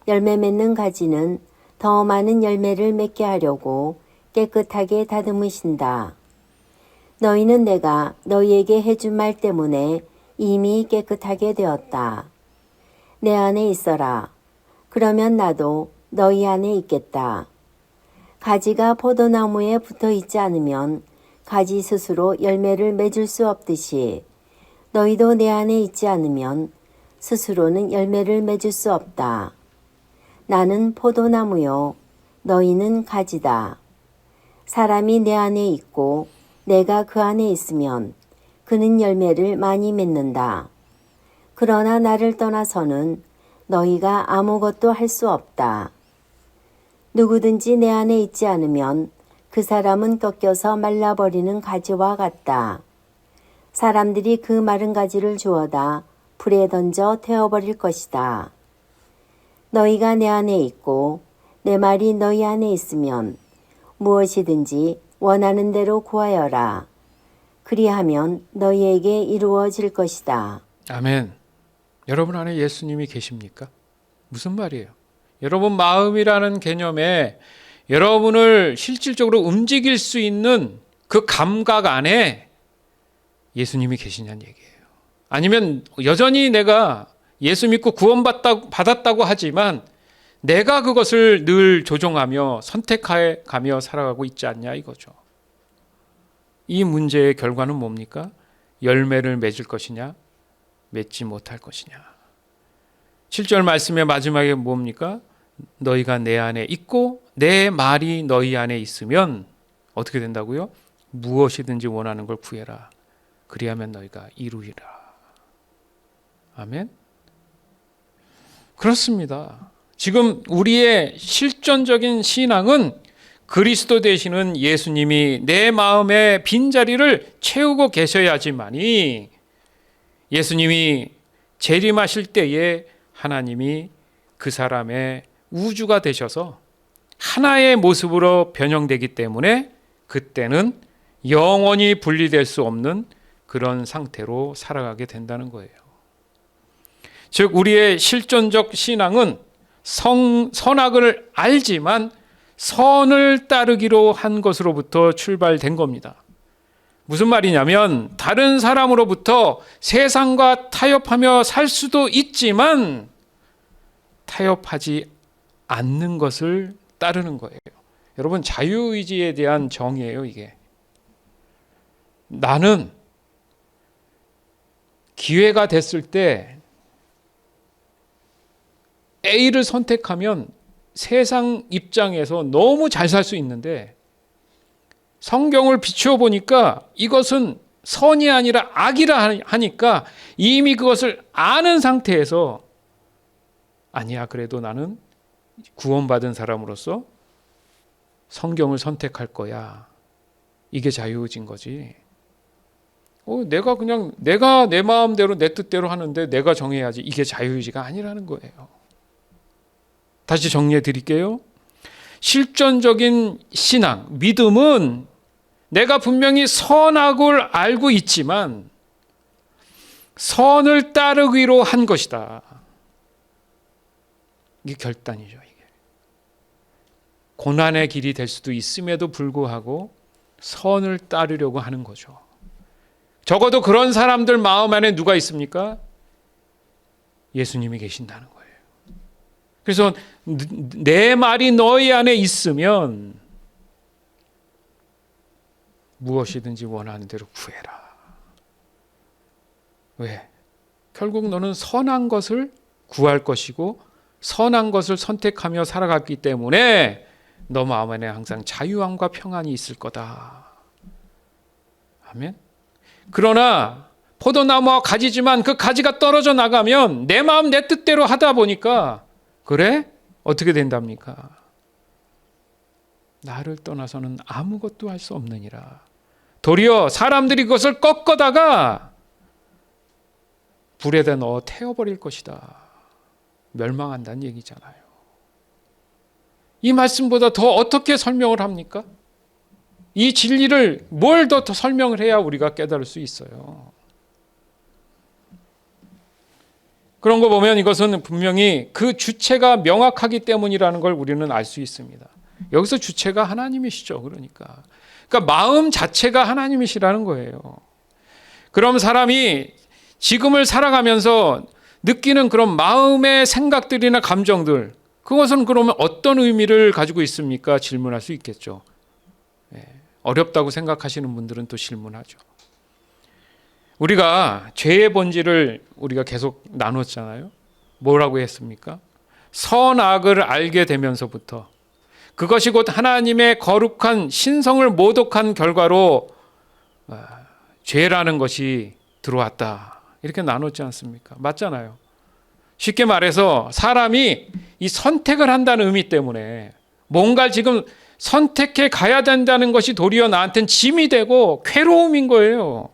열매 맺는 가지는 더 많은 열매를 맺게 하려고 깨끗하게 다듬으신다. 너희는 내가 너희에게 해준 말 때문에 이미 깨끗하게 되었다. 내 안에 있어라. 그러면 나도 너희 안에 있겠다. 가지가 포도나무에 붙어 있지 않으면 가지 스스로 열매를 맺을 수 없듯이 너희도 내 안에 있지 않으면 스스로는 열매를 맺을 수 없다. 나는 포도나무요, 너희는 가지다. 사람이 내 안에 있고 내가 그 안에 있으면 그는 열매를 많이 맺는다. 그러나 나를 떠나서는 너희가 아무것도 할 수 없다. 누구든지 내 안에 있지 않으면 그 사람은 꺾여서 말라버리는 가지와 같다. 사람들이 그 마른 가지를 주워다 불에 던져 태워버릴 것이다. 너희가 내 안에 있고 내 말이 너희 안에 있으면 무엇이든지 원하는 대로 구하여라. 그리하면 너희에게 이루어질 것이다. 아멘. 여러분 안에 예수님이 계십니까? 무슨 말이에요? 여러분 마음이라는 개념에 여러분을 실질적으로 움직일 수 있는 그 감각 안에 예수님이 계시냐는 얘기예요. 아니면 여전히 내가 예수 믿고 구원받았다고 하지만 내가 그것을 늘 조종하며 선택해 가며 살아가고 있지 않냐 이거죠. 이 문제의 결과는 뭡니까? 열매를 맺을 것이냐, 맺지 못할 것이냐. 7절 말씀의 마지막에 뭡니까? 너희가 내 안에 있고 내 말이 너희 안에 있으면 어떻게 된다고요? 무엇이든지 원하는 걸 구해라. 그리하면 너희가 이루리라. 아멘. 그렇습니다. 지금 우리의 실존적인 신앙은 그리스도 되시는 예수님이 내 마음의 빈자리를 채우고 계셔야지만이 예수님이 재림하실 때에 하나님이 그 사람의 우주가 되셔서 하나의 모습으로 변형되기 때문에 그때는 영원히 분리될 수 없는 그런 상태로 살아가게 된다는 거예요. 즉 우리의 실존적 신앙은 선악을 알지만 선을 따르기로 한 것으로부터 출발된 겁니다. 무슨 말이냐면 다른 사람으로부터 세상과 타협하며 살 수도 있지만 타협하지 않는 것을 따르는 거예요. 여러분, 자유의지에 대한 정의예요, 이게. 나는 기회가 됐을 때 A를 선택하면 세상 입장에서 너무 잘 살 수 있는데 성경을 비추어 보니까 이것은 선이 아니라 악이라 하니까 이미 그것을 아는 상태에서 아니야, 그래도 나는 구원받은 사람으로서 성경을 선택할 거야. 이게 자유의지인 거지. 내가 내 마음대로 내 뜻대로 하는데 내가 정해야지. 이게 자유의지가 아니라는 거예요. 다시 정리해 드릴게요. 실존적인 신앙, 믿음은 내가 분명히 선악을 알고 있지만 선을 따르기로 한 것이다. 이게 결단이죠. 이게 고난의 길이 될 수도 있음에도 불구하고 선을 따르려고 하는 거죠. 적어도 그런 사람들 마음 안에 누가 있습니까? 예수님이 계신다는 거예요. 그래서 내 말이 너희 안에 있으면 무엇이든지 원하는 대로 구해라. 왜? 결국 너는 선한 것을 구할 것이고 선한 것을 선택하며 살아갔기 때문에 너 마음 안에 항상 자유함과 평안이 있을 거다. 아멘. 그러나 포도나무와 가지지만 그 가지가 떨어져 나가면 내 마음 내 뜻대로 하다 보니까 그래? 어떻게 된답니까? 나를 떠나서는 아무것도 할 수 없느니라. 도리어 사람들이 그것을 꺾어다가 불에다 넣어 태워버릴 것이다. 멸망한다는 얘기잖아요. 이 말씀보다 더 어떻게 설명을 합니까? 이 진리를 뭘 더 설명을 해야 우리가 깨달을 수 있어요. 그런 거 보면 이것은 분명히 그 주체가 명확하기 때문이라는 걸 우리는 알 수 있습니다. 여기서 주체가 하나님이시죠. 그러니까 마음 자체가 하나님이시라는 거예요. 그럼 사람이 지금을 살아가면서 느끼는 그런 마음의 생각들이나 감정들, 그것은 그러면 어떤 의미를 가지고 있습니까? 질문할 수 있겠죠. 어렵다고 생각하시는 분들은 또 질문하죠. 우리가 죄의 본질을 우리가 계속 나눴잖아요. 뭐라고 했습니까? 선악을 알게 되면서부터 그것이 곧 하나님의 거룩한 신성을 모독한 결과로 죄라는 것이 들어왔다. 이렇게 나눴지 않습니까? 맞잖아요. 쉽게 말해서 사람이 이 선택을 한다는 의미 때문에 뭔가 지금 선택해 가야 된다는 것이 도리어 나한테는 짐이 되고 괴로움인 거예요.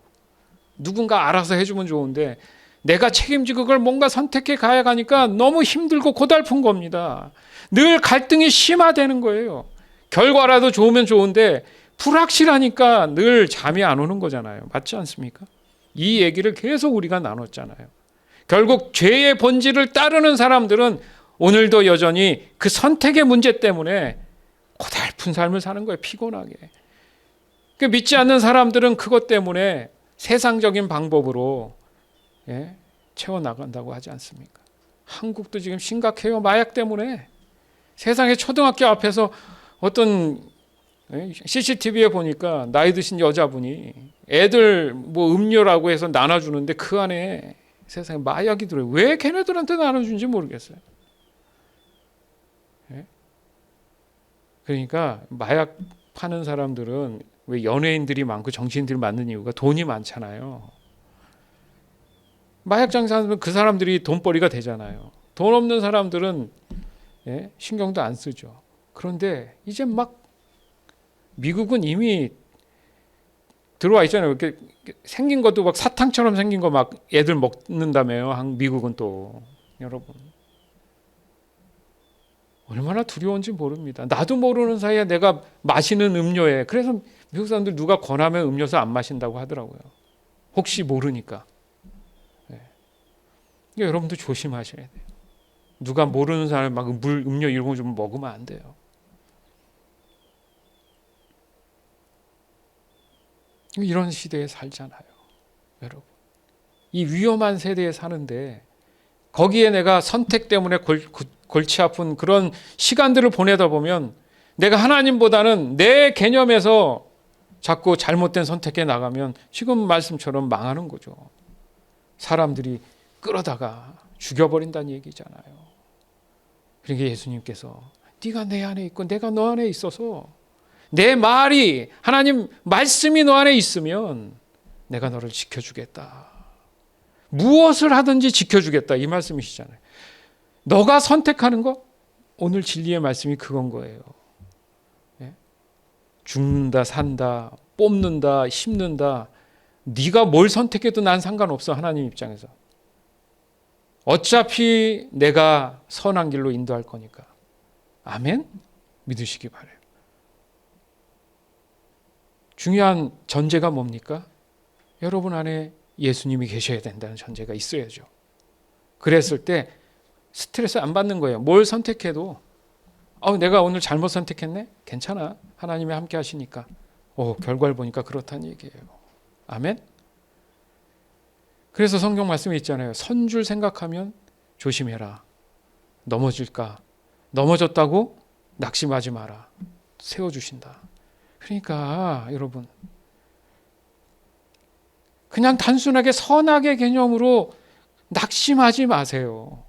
누군가 알아서 해주면 좋은데 내가 책임지고 그걸 뭔가 선택해 가야 가니까 너무 힘들고 고달픈 겁니다. 늘 갈등이 심화되는 거예요. 결과라도 좋으면 좋은데 불확실하니까 늘 잠이 안 오는 거잖아요. 맞지 않습니까? 이 얘기를 계속 우리가 나눴잖아요. 결국 죄의 본질을 따르는 사람들은 오늘도 여전히 그 선택의 문제 때문에 고달픈 삶을 사는 거예요. 피곤하게. 믿지 않는 사람들은 그것 때문에 세상적인 방법으로 채워나간다고 하지 않습니까? 한국도 지금 심각해요. 마약 때문에. 세상에 초등학교 앞에서 어떤 CCTV에 보니까 나이 드신 여자분이 애들 뭐 음료라고 해서 나눠주는데 그 안에 세상에 마약이 들어요. 왜 걔네들한테 나눠주는지 모르겠어요. 그러니까 마약 파는 사람들은 왜 연예인들이 많고 정치인들이 많은 이유가 돈이 많잖아요. 마약 장사하면 그 사람들이 돈벌이가 되잖아요. 돈 없는 사람들은 신경도 안 쓰죠. 그런데 이제 막 미국은 이미 들어와 있잖아요. 이렇게 생긴 것도 막 사탕처럼 생긴 거 막 애들 먹는다며요. 미국은 또 여러분 얼마나 두려운지 모릅니다. 나도 모르는 사이에 내가 마시는 음료에, 그래서 미국 사람들 누가 권하면 음료수 안 마신다고 하더라고요. 혹시 모르니까. 네. 그러니까 여러분도 조심하셔야 돼요. 누가 모르는 사람이 막 물, 음료 이런 거 좀 먹으면 안 돼요. 이런 시대에 살잖아요, 여러분. 이 위험한 세대에 사는데 거기에 내가 선택 때문에 골치 아픈 그런 시간들을 보내다 보면 내가 하나님보다는 내 개념에서 자꾸 잘못된 선택에 나가면 지금 말씀처럼 망하는 거죠. 사람들이 끌어다가 죽여버린다는 얘기잖아요. 그러니까 예수님께서 네가 내 안에 있고 내가 너 안에 있어서 내 말이, 하나님 말씀이 너 안에 있으면 내가 너를 지켜주겠다. 무엇을 하든지 지켜주겠다, 이 말씀이시잖아요. 너가 선택하는 거, 오늘 진리의 말씀이 그건 거예요. 예? 죽는다, 산다, 뽑는다, 심는다, 네가 뭘 선택해도 난 상관없어, 하나님 입장에서. 어차피 내가 선한 길로 인도할 거니까. 아멘? 믿으시기 바라요. 중요한 전제가 뭡니까? 여러분 안에 예수님이 계셔야 된다는 전제가 있어야죠. 그랬을 때 스트레스 안 받는 거예요. 뭘 선택해도 내가 오늘 잘못 선택했네? 괜찮아. 하나님이 함께 하시니까. 결과를 보니까 그렇다는 얘기예요. 아멘? 그래서 성경 말씀이 있잖아요. 선줄 생각하면 조심해라. 넘어질까? 넘어졌다고 낙심하지 마라. 세워주신다. 그러니까 여러분, 그냥 단순하게 선악의 개념으로 낙심하지 마세요.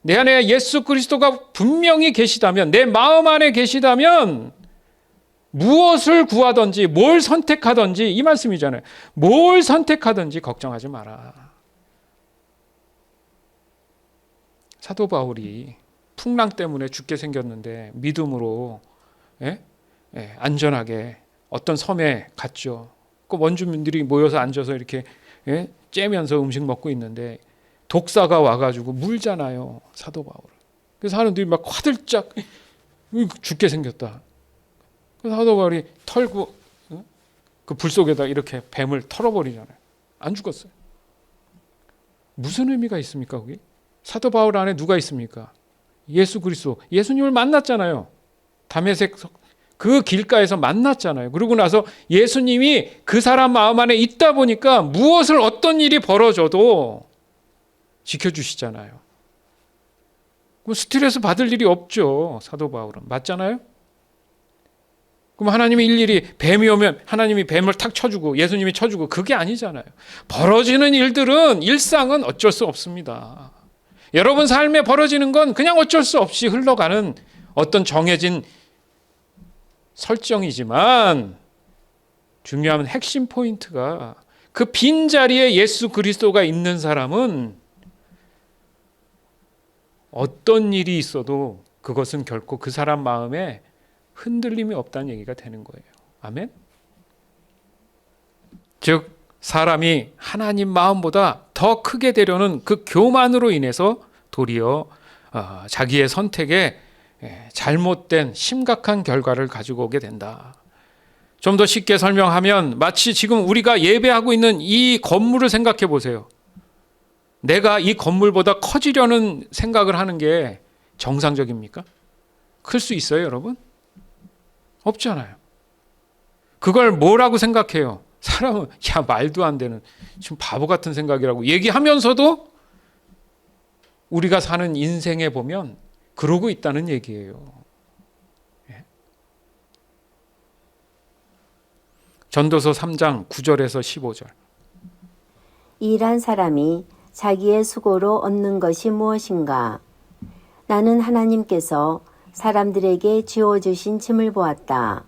내 안에 예수 그리스도가 분명히 계시다면, 내 마음 안에 계시다면 무엇을 구하든지 뭘 선택하든지, 이 말씀이잖아요. 뭘 선택하든지 걱정하지 마라. 사도 바울이 풍랑 때문에 죽게 생겼는데 믿음으로 안전하게 어떤 섬에 갔죠. 그 원주민들이 모여서 앉아서 이렇게 째면서 음식 먹고 있는데 독사가 와가지고 물잖아요, 사도 바울을. 그래서 사람들이 막 화들짝 죽게 생겼다. 그래서 사도 바울이 털고 그 불 속에다 이렇게 뱀을 털어버리잖아요. 안 죽었어요. 무슨 의미가 있습니까, 거기? 사도 바울 안에 누가 있습니까? 예수 그리스도, 예수님을 만났잖아요. 다메섹 그 길가에서 만났잖아요. 그러고 나서 예수님이 그 사람 마음 안에 있다 보니까 무엇을 어떤 일이 벌어져도 지켜주시잖아요. 그럼 스트레스 받을 일이 없죠, 사도 바울은. 맞잖아요? 그럼 하나님이 일일이 뱀이 오면 하나님이 뱀을 탁 쳐주고 예수님이 쳐주고, 그게 아니잖아요. 벌어지는 일들은, 일상은 어쩔 수 없습니다. 여러분 삶에 벌어지는 건 그냥 어쩔 수 없이 흘러가는 어떤 정해진 설정이지만, 중요한 핵심 포인트가 그 빈자리에 예수 그리스도가 있는 사람은 어떤 일이 있어도 그것은 결코 그 사람 마음에 흔들림이 없다는 얘기가 되는 거예요. 아멘? 즉 사람이 하나님 마음보다 더 크게 되려는 그 교만으로 인해서 도리어 자기의 선택에 잘못된 심각한 결과를 가지고 오게 된다. 좀 더 쉽게 설명하면 마치 지금 우리가 예배하고 있는 이 건물을 생각해 보세요. 내가 이 건물보다 커지려는 생각을 하는 게 정상적입니까? 클 수 있어요, 여러분? 없잖아요. 그걸 뭐라고 생각해요? 사람은 말도 안 되는 지금 바보 같은 생각이라고 얘기하면서도 우리가 사는 인생에 보면 그러고 있다는 얘기예요. 전도서 3장 9절에서 15절. 일한 사람이 자기의 수고로 얻는 것이 무엇인가? 나는 하나님께서 사람들에게 지어주신 짐을 보았다.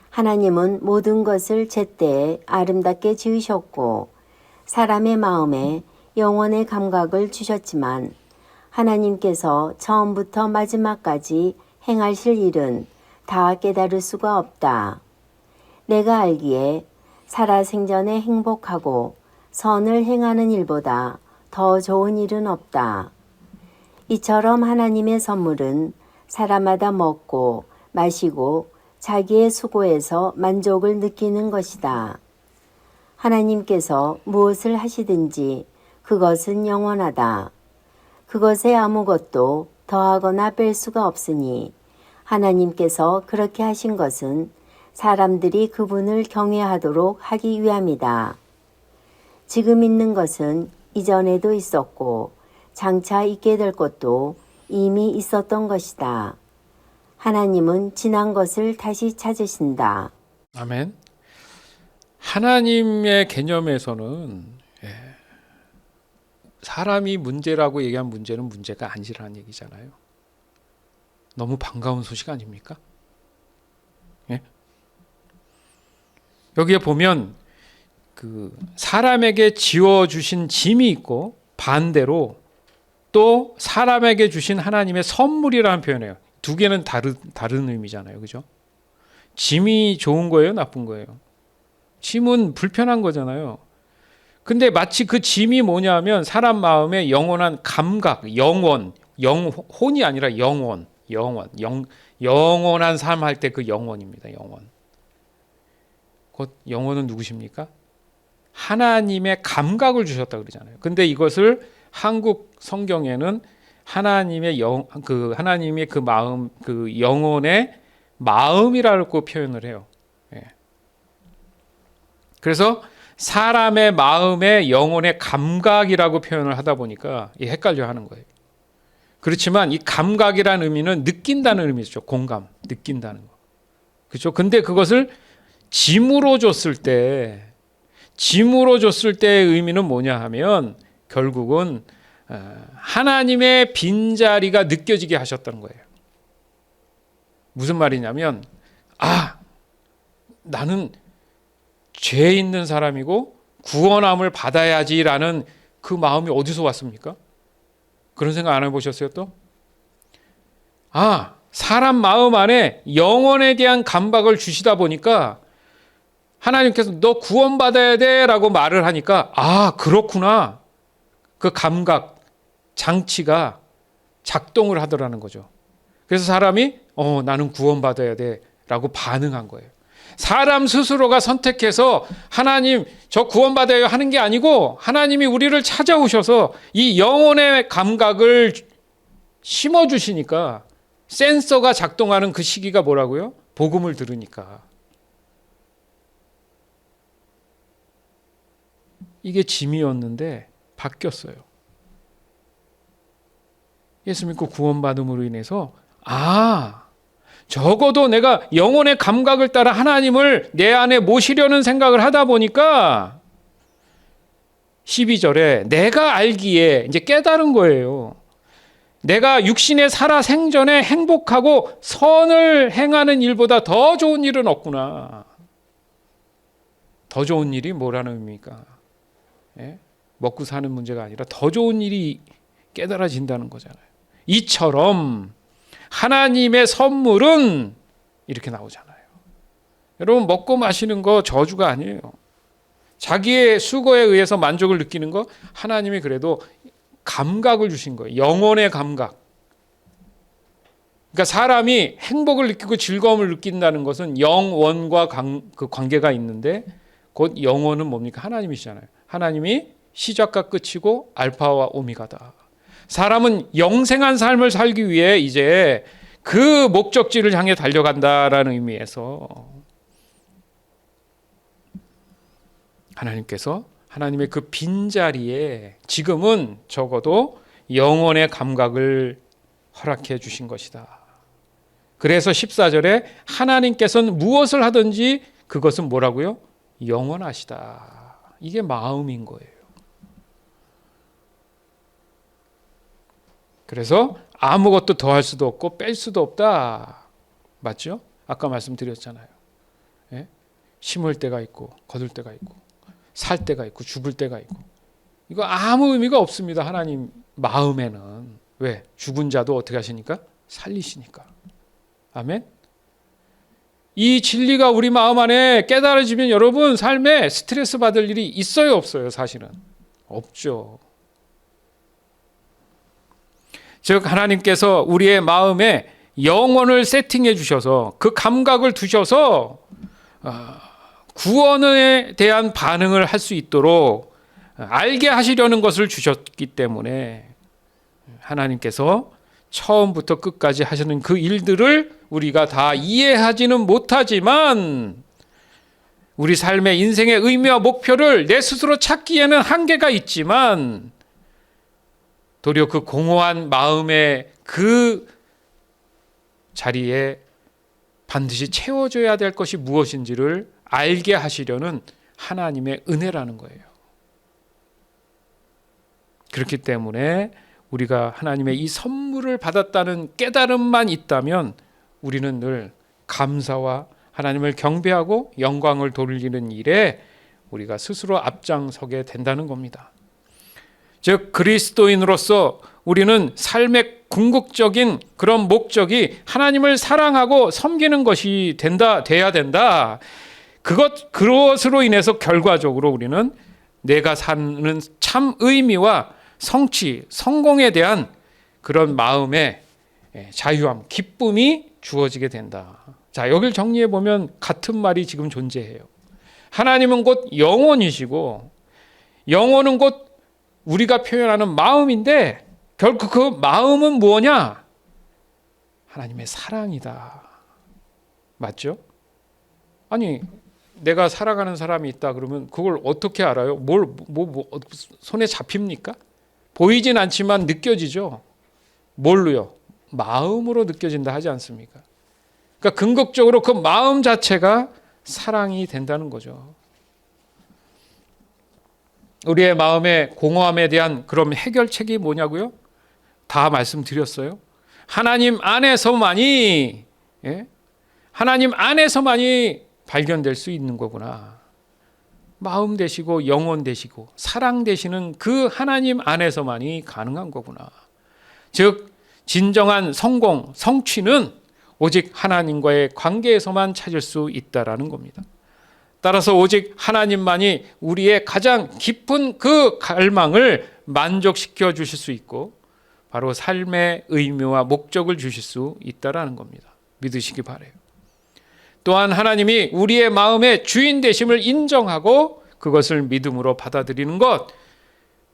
하나님은 모든 것을 제때에 아름답게 지으셨고 사람의 마음에 영원의 감각을 주셨지만 하나님께서 처음부터 마지막까지 행하실 일은 다 깨달을 수가 없다. 내가 알기에 살아생전에 행복하고 선을 행하는 일보다 더 좋은 일은 없다. 이처럼 하나님의 선물은 사람마다 먹고 마시고 자기의 수고에서 만족을 느끼는 것이다. 하나님께서 무엇을 하시든지 그것은 영원하다. 그것에 아무것도 더하거나 뺄 수가 없으니 하나님께서 그렇게 하신 것은 사람들이 그분을 경외하도록 하기 위함이다. 지금 있는 것은 이전에도 있었고 장차 있게 될 것도 이미 있었던 것이다. 하나님은 지난 것을 다시 찾으신다. 아멘. 하나님의 개념에서는 사람이 문제라고 얘기한 문제는 문제가 아니라는 얘기잖아요. 너무 반가운 소식 아닙니까? 예? 여기에 보면 그 사람에게 지어주신 짐이 있고 반대로 또 사람에게 주신 하나님의 선물이라는 표현이에요. 두 개는 다른 의미잖아요. 그죠? 짐이 좋은 거예요? 나쁜 거예요? 짐은 불편한 거잖아요. 근데 마치 그 짐이 뭐냐면 사람 마음에 영원한 감각, 영혼이 아니라 영원한 삶 할 때 그 영혼입니다. 영원. 곧 영혼은 누구십니까? 하나님의 감각을 주셨다 그러잖아요. 근데 이것을 한국 성경에는 하나님의 하나님의 그 마음, 그 영혼의 마음이라고 표현을 해요. 예. 그래서 사람의 마음의 영혼의 감각이라고 표현을 하다 보니까 헷갈려 하는 거예요. 그렇지만 이 감각이라는 의미는 느낀다는 의미죠. 공감, 느낀다는 거. 그렇죠? 근데 그것을 짐으로 줬을 때의 의미는 뭐냐 하면 결국은 하나님의 빈자리가 느껴지게 하셨다는 거예요. 무슨 말이냐면 나는 죄 있는 사람이고 구원함을 받아야지라는 그 마음이 어디서 왔습니까? 그런 생각 안 해보셨어요 또? 사람 마음 안에 영혼에 대한 감각을 주시다 보니까 하나님께서 너 구원받아야 돼 라고 말을 하니까 그렇구나. 그 감각, 장치가 작동을 하더라는 거죠. 그래서 사람이 나는 구원받아야 돼 라고 반응한 거예요. 사람 스스로가 선택해서 하나님 저 구원받아야 하는 게 아니고 하나님이 우리를 찾아오셔서 이 영혼의 감각을 심어주시니까 센서가 작동하는 그 시기가 뭐라고요? 복음을 들으니까. 이게 짐이었는데 바뀌었어요. 예수 믿고 구원받음으로 인해서 적어도 내가 영혼의 감각을 따라 하나님을 내 안에 모시려는 생각을 하다 보니까 12절에 내가 알기에 이제 깨달은 거예요. 내가 육신에 살아 생전에 행복하고 선을 행하는 일보다 더 좋은 일은 없구나. 더 좋은 일이 뭐라는 의미입니까? 먹고 사는 문제가 아니라 더 좋은 일이 깨달아진다는 거잖아요. 이처럼 하나님의 선물은 이렇게 나오잖아요. 여러분 먹고 마시는 거 저주가 아니에요. 자기의 수고에 의해서 만족을 느끼는 거 하나님이 그래도 감각을 주신 거예요. 영혼의 감각. 그러니까 사람이 행복을 느끼고 즐거움을 느낀다는 것은 영원과 그 관계가 있는데 곧 영혼은 뭡니까? 하나님이시잖아요. 하나님이 시작과 끝이고 알파와 오메가다. 사람은 영생한 삶을 살기 위해 이제 그 목적지를 향해 달려간다라는 의미에서 하나님께서 하나님의 그 빈자리에 지금은 적어도 영혼의 감각을 허락해 주신 것이다. 그래서 14절에 하나님께서는 무엇을 하든지 그것은 뭐라고요? 영원하시다. 이게 마음인 거예요. 그래서 아무것도 더할 수도 없고 뺄 수도 없다. 맞죠? 아까 말씀드렸잖아요. 심을 때가 있고 거둘 때가 있고 살 때가 있고 죽을 때가 있고 이거 아무 의미가 없습니다. 하나님 마음에는. 왜? 죽은 자도 어떻게 하시니까? 살리시니까. 아멘? 이 진리가 우리 마음 안에 깨달아지면 여러분 삶에 스트레스 받을 일이 있어요, 없어요? 사실은 없죠. 즉 하나님께서 우리의 마음에 영혼을 세팅해 주셔서 그 감각을 두셔서 구원에 대한 반응을 할 수 있도록 알게 하시려는 것을 주셨기 때문에 하나님께서 처음부터 끝까지 하시는 그 일들을 우리가 다 이해하지는 못하지만 우리 삶의 인생의 의미와 목표를 내 스스로 찾기에는 한계가 있지만 도리어 그 공허한 마음의 그 자리에 반드시 채워줘야 될 것이 무엇인지를 알게 하시려는 하나님의 은혜라는 거예요. 그렇기 때문에 우리가 하나님의 이 선물을 받았다는 깨달음만 있다면 우리는 늘 감사와 하나님을 경배하고 영광을 돌리는 일에 우리가 스스로 앞장서게 된다는 겁니다. 즉 그리스도인으로서 우리는 삶의 궁극적인 그런 목적이 하나님을 사랑하고 섬기는 것이 돼야 된다. 그것으로 인해서 결과적으로 우리는 내가 사는 참 의미와 성취, 성공에 대한 그런 마음의 자유함, 기쁨이 주어지게 된다. 자, 여길 정리해 보면 같은 말이 지금 존재해요. 하나님은 곧 영혼이시고 영혼은 곧 우리가 표현하는 마음인데 결국 그 마음은 뭐냐? 하나님의 사랑이다. 맞죠? 아니 내가 살아가는 사람이 있다 그러면 그걸 어떻게 알아요? 손에 잡힙니까? 보이진 않지만 느껴지죠. 뭘로요? 마음으로 느껴진다 하지 않습니까? 그러니까 궁극적으로 그 마음 자체가 사랑이 된다는 거죠. 우리의 마음의 공허함에 대한 그런 해결책이 뭐냐고요? 다 말씀드렸어요. 하나님 안에서만이 하나님 안에서만이 발견될 수 있는 거구나. 마음 되시고 영혼 되시고 사랑 되시는 그 하나님 안에서만이 가능한 거구나. 즉 진정한 성공, 성취는 오직 하나님과의 관계에서만 찾을 수 있다라는 겁니다. 따라서 오직 하나님만이 우리의 가장 깊은 그 갈망을 만족시켜 주실 수 있고 바로 삶의 의미와 목적을 주실 수 있다라는 겁니다. 믿으시기 바라요. 또한 하나님이 우리의 마음의 주인 되심을 인정하고 그것을 믿음으로 받아들이는 것,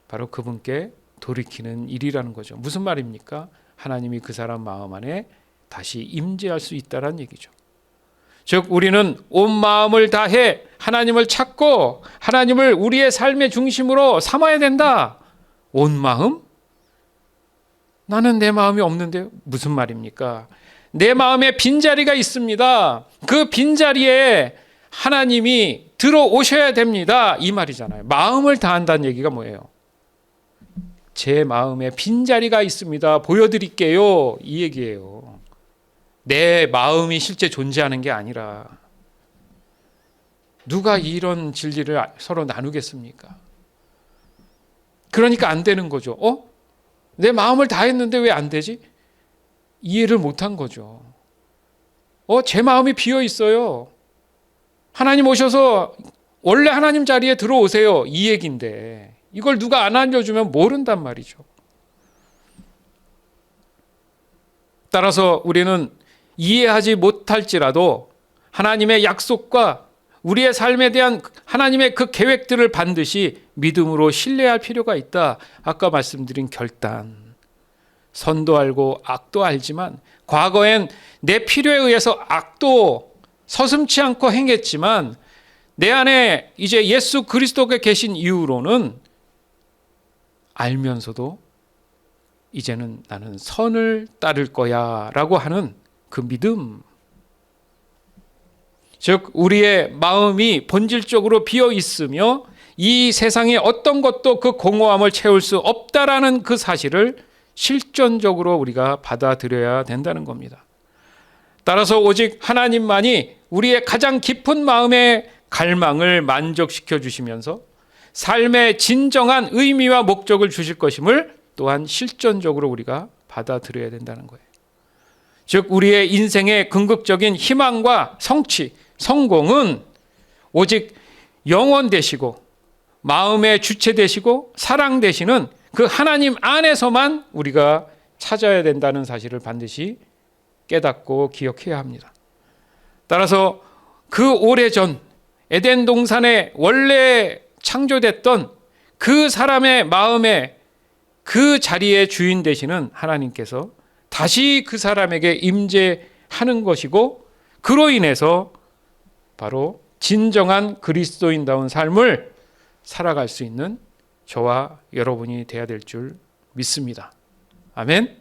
바로 그분께 돌이키는 일이라는 거죠. 무슨 말입니까? 하나님이 그 사람 마음 안에 다시 임재할 수 있다는 얘기죠. 즉 우리는 온 마음을 다해 하나님을 찾고 하나님을 우리의 삶의 중심으로 삼아야 된다. 온 마음? 나는 내 마음이 없는데 무슨 말입니까? 내 마음에 빈자리가 있습니다. 그 빈자리에 하나님이 들어오셔야 됩니다. 이 말이잖아요. 마음을 다한다는 얘기가 뭐예요? 제 마음에 빈자리가 있습니다. 보여드릴게요. 이 얘기예요. 내 마음이 실제 존재하는 게 아니라 누가 이런 진리를 서로 나누겠습니까? 그러니까 안 되는 거죠. 내 마음을 다했는데 왜 안 되지? 이해를 못한 거죠. 제 마음이 비어 있어요. 하나님 오셔서 원래 하나님 자리에 들어오세요. 이 얘기인데 이걸 누가 안 알려주면 모른단 말이죠. 따라서 우리는 이해하지 못할지라도 하나님의 약속과 우리의 삶에 대한 하나님의 그 계획들을 반드시 믿음으로 신뢰할 필요가 있다. 아까 말씀드린 결단. 선도 알고 악도 알지만 과거엔 내 필요에 의해서 악도 서슴지 않고 행했지만 내 안에 이제 예수 그리스도가 계신 이후로는 알면서도 이제는 나는 선을 따를 거야 라고 하는 그 믿음. 즉 우리의 마음이 본질적으로 비어 있으며 이 세상의 어떤 것도 그 공허함을 채울 수 없다라는 그 사실을 실존적으로 우리가 받아들여야 된다는 겁니다. 따라서 오직 하나님만이 우리의 가장 깊은 마음의 갈망을 만족시켜 주시면서 삶의 진정한 의미와 목적을 주실 것임을 또한 실존적으로 우리가 받아들여야 된다는 거예요. 즉 우리의 인생의 궁극적인 희망과 성취, 성공은 오직 영원 되시고 마음의 주체 되시고 사랑 되시는 그 하나님 안에서만 우리가 찾아야 된다는 사실을 반드시 깨닫고 기억해야 합니다. 따라서 그 오래전 에덴 동산에 원래 창조됐던 그 사람의 마음에 그 자리의 주인 되시는 하나님께서 다시 그 사람에게 임재하는 것이고, 그로 인해서 바로 진정한 그리스도인다운 삶을 살아갈 수 있는 저와 여러분이 되어야 될 줄 믿습니다. 아멘.